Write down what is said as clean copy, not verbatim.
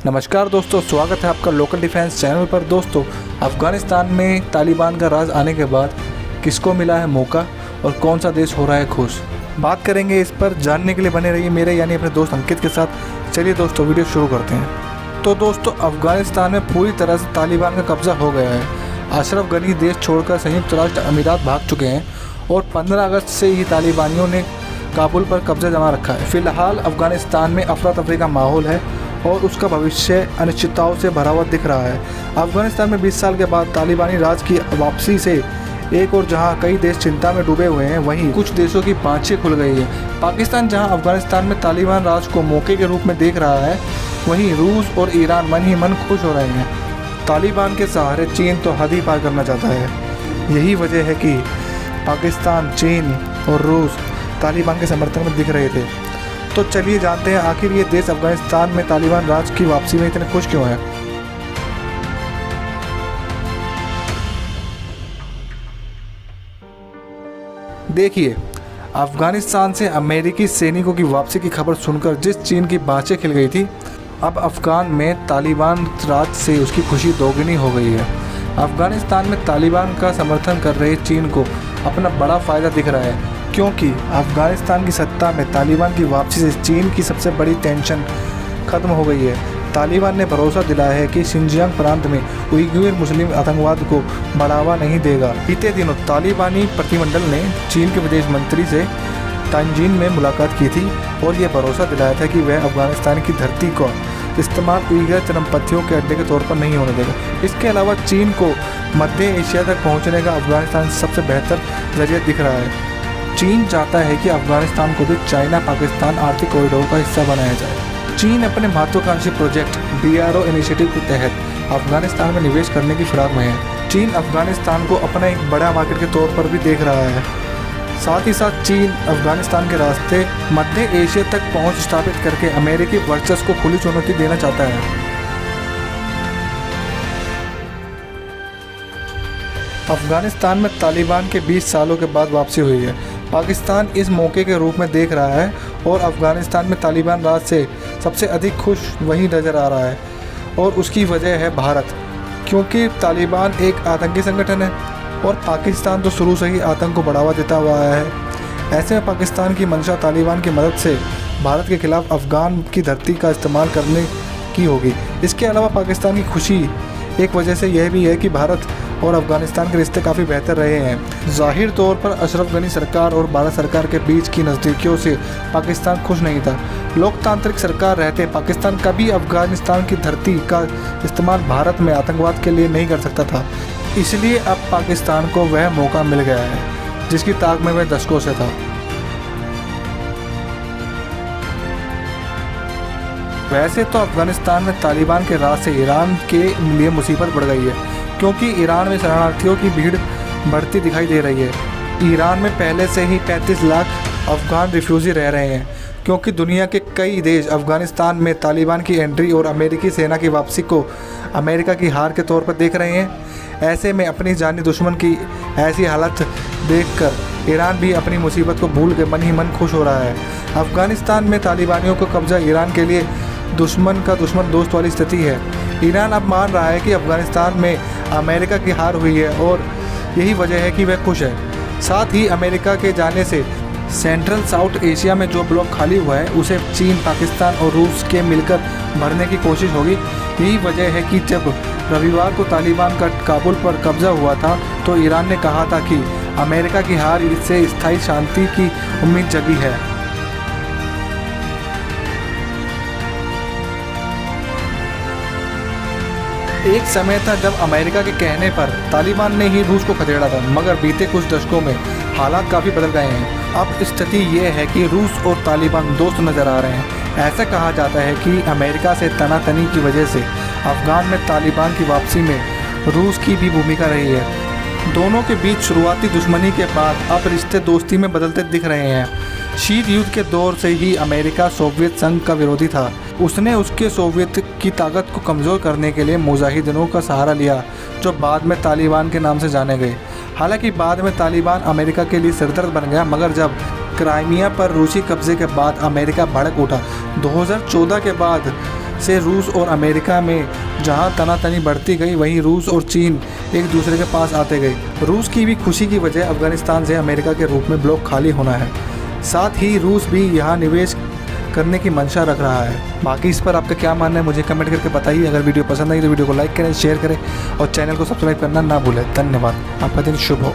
नमस्कार दोस्तों, स्वागत है आपका लोकल डिफेंस चैनल पर। दोस्तों, अफ़गानिस्तान में तालिबान का राज आने के बाद किसको मिला है मौका और कौन सा देश हो रहा है खुश, बात करेंगे इस पर। जानने के लिए बने रहिए मेरे यानी अपने दोस्त अंकित के साथ। चलिए दोस्तों, वीडियो शुरू करते हैं। तो दोस्तों, अफ़गानिस्तान में पूरी तरह से तालिबान का कब्ज़ा हो गया है। अशरफ गनी देश छोड़कर संयुक्त राष्ट्र अमीरात भाग चुके हैं और 15 अगस्त से ही तालिबानियों ने काबुल पर कब्जा जमा रखा है। फिलहाल अफ़गानिस्तान में अफरा तफरी का माहौल है और उसका भविष्य अनिश्चितताओं से भरा हुआ दिख रहा है। अफ़गानिस्तान में 20 साल के बाद तालिबानी राज की वापसी से एक और जहां कई देश चिंता में डूबे हुए हैं, वहीं कुछ देशों की पाँचें खुल गई है। पाकिस्तान जहां अफ़गानिस्तान में तालिबान राज को मौके के रूप में देख रहा है, वहीं रूस और ईरान मन ही मन खुश हो रहे हैं। तालिबान के सहारे चीन तो हद ही पार करना चाहता है। यही वजह है कि पाकिस्तान, चीन और रूस तालिबान के समर्थन में दिख रहे थे। तो चलिए जानते हैं आखिर ये देश अफ़गानिस्तान में तालिबान राज की वापसी में इतने खुश क्यों हैं। देखिए, अफ़गानिस्तान से अमेरिकी सैनिकों की वापसी की खबर सुनकर जिस चीन की बाँछें खिल गई थी, अब अफ़गान में तालिबान राज से उसकी खुशी दोगुनी हो गई है। अफ़गानिस्तान में तालिबान का समर्थन कर रहे चीन को अपना बड़ा फ़ायदा दिख रहा है, क्योंकि अफ़गानिस्तान की सत्ता में तालिबान की वापसी से चीन की सबसे बड़ी टेंशन ख़त्म हो गई है। तालिबान ने भरोसा दिलाया है कि शिनजियांग प्रांत में उइगुर मुस्लिम आतंकवाद को बढ़ावा नहीं देगा। बीते दिनों तालिबानी प्रतिनिधिमंडल ने चीन के विदेश मंत्री से तांजीन में मुलाकात की थी और ये भरोसा दिलाया था कि वह अफ़गानिस्तान की धरती को इस्तेमाल उइगर चरमपंथियों के अड्डे के तौर पर नहीं होने देगा। इसके अलावा चीन को मध्य एशिया तक पहुँचने का अफ़गानिस्तान सबसे बेहतर जरिया दिख रहा है। चीन चाहता है कि अफ़गानिस्तान को भी चाइना पाकिस्तान आर्थिक कॉरिडोर का हिस्सा बनाया जाए। चीन अपने महत्वाकांक्षी प्रोजेक्ट BRO इनिशिएटिव के तहत अफ़गानिस्तान में निवेश करने की फिराक में है। चीन अफ़गानिस्तान को अपना एक बड़ा मार्केट के तौर पर भी देख रहा है। साथ ही साथ चीन अफ़गानिस्तान के रास्ते मध्य एशिया तक पहुंच स्थापित करके अमेरिकी वर्चस्व को खुली चुनौती देना चाहता है। अफ़गानिस्तान में तालिबान के 20 सालों के बाद वापसी हुई है। पाकिस्तान इस मौके के रूप में देख रहा है और अफ़गानिस्तान में तालिबान राज से सबसे अधिक खुश वही नज़र आ रहा है और उसकी वजह है भारत, क्योंकि तालिबान एक आतंकी संगठन है और पाकिस्तान तो शुरू से ही आतंक को बढ़ावा देता हुआ आया है। ऐसे में पाकिस्तान की मंशा तालिबान की मदद से भारत के खिलाफ अफ़गान की धरती का इस्तेमाल करने की होगी। इसके अलावा पाकिस्तान की खुशी एक वजह से यह भी है कि भारत और अफ़गानिस्तान के रिश्ते काफ़ी बेहतर रहे हैं। ज़ाहिर तौर पर अशरफ गनी सरकार और भारत सरकार के बीच की नज़दीकियों से पाकिस्तान खुश नहीं था। लोकतांत्रिक सरकार रहते पाकिस्तान कभी अफ़गानिस्तान की धरती का इस्तेमाल भारत में आतंकवाद के लिए नहीं कर सकता था। इसलिए अब पाकिस्तान को वह मौका मिल गया है जिसकी ताक में वह दशकों से था। वैसे तो अफ़गानिस्तान में तालिबान के राज से ईरान के लिए मुसीबत बढ़ गई है, क्योंकि ईरान में शरणार्थियों की भीड़ बढ़ती दिखाई दे रही है। ईरान में पहले से ही 35 लाख अफ़गान रिफ्यूजी रह रहे हैं, क्योंकि दुनिया के कई देश अफ़गानिस्तान में तालिबान की एंट्री और अमेरिकी सेना की वापसी को अमेरिका की हार के तौर पर देख रहे हैं। ऐसे में अपनी जानी दुश्मन की ऐसी हालत देखकर ईरान भी अपनी मुसीबत को भूल के मन ही मन खुश हो रहा है। अफ़गानिस्तान में तालिबानियों का कब्ज़ा ईरान के लिए दुश्मन का दुश्मन दोस्त वाली स्थिति है। ईरान अब मान रहा है कि अफ़गानिस्तान में अमेरिका की हार हुई है और यही वजह है कि वह खुश है। साथ ही अमेरिका के जाने से सेंट्रल साउथ एशिया में जो ब्लॉक खाली हुआ है उसे चीन, पाकिस्तान और रूस के मिलकर भरने की कोशिश होगी। यही वजह है कि जब रविवार को तालिबान का काबुल पर कब्जा हुआ था तो ईरान ने कहा था कि अमेरिका की हार इससे स्थायी शांति की उम्मीद जगी है। एक समय था जब अमेरिका के कहने पर तालिबान ने ही रूस को खदेड़ा था, मगर बीते कुछ दशकों में हालात काफ़ी बदल गए हैं। अब स्थिति ये है कि रूस और तालिबान दोस्त नज़र आ रहे हैं। ऐसा कहा जाता है कि अमेरिका से तनातनी की वजह से अफ़गान में तालिबान की वापसी में रूस की भी भूमिका रही है। दोनों के बीच शुरुआती दुश्मनी के बाद अब रिश्ते दोस्ती में बदलते दिख रहे हैं। शीत युद्ध के दौर से ही अमेरिका सोवियत संघ का विरोधी था। उसने उसके सोवियत की ताकत को कमज़ोर करने के लिए मुजाहिदीनों का सहारा लिया, जो बाद में तालिबान के नाम से जाने गए। हालांकि बाद में तालिबान अमेरिका के लिए सिरदर्द बन गया, मगर जब क्राइमिया पर रूसी कब्जे के बाद अमेरिका भड़क उठा। 2014 के बाद से रूस और अमेरिका में जहां तनातनी बढ़ती गई, वहीं रूस और चीन एक दूसरे के पास आते गए। रूस की भी खुशी की वजह अफगानिस्तान से अमेरिका के रूप में ब्लॉक खाली होना है। साथ ही रूस भी यहाँ निवेश करने की मंशा रख रहा है। बाकी इस पर आपका क्या मानना है मुझे कमेंट करके बताइए। अगर वीडियो पसंद आई तो वीडियो को लाइक करें, शेयर करें और चैनल को सब्सक्राइब करना ना भूलें। धन्यवाद। आपका दिन शुभ हो।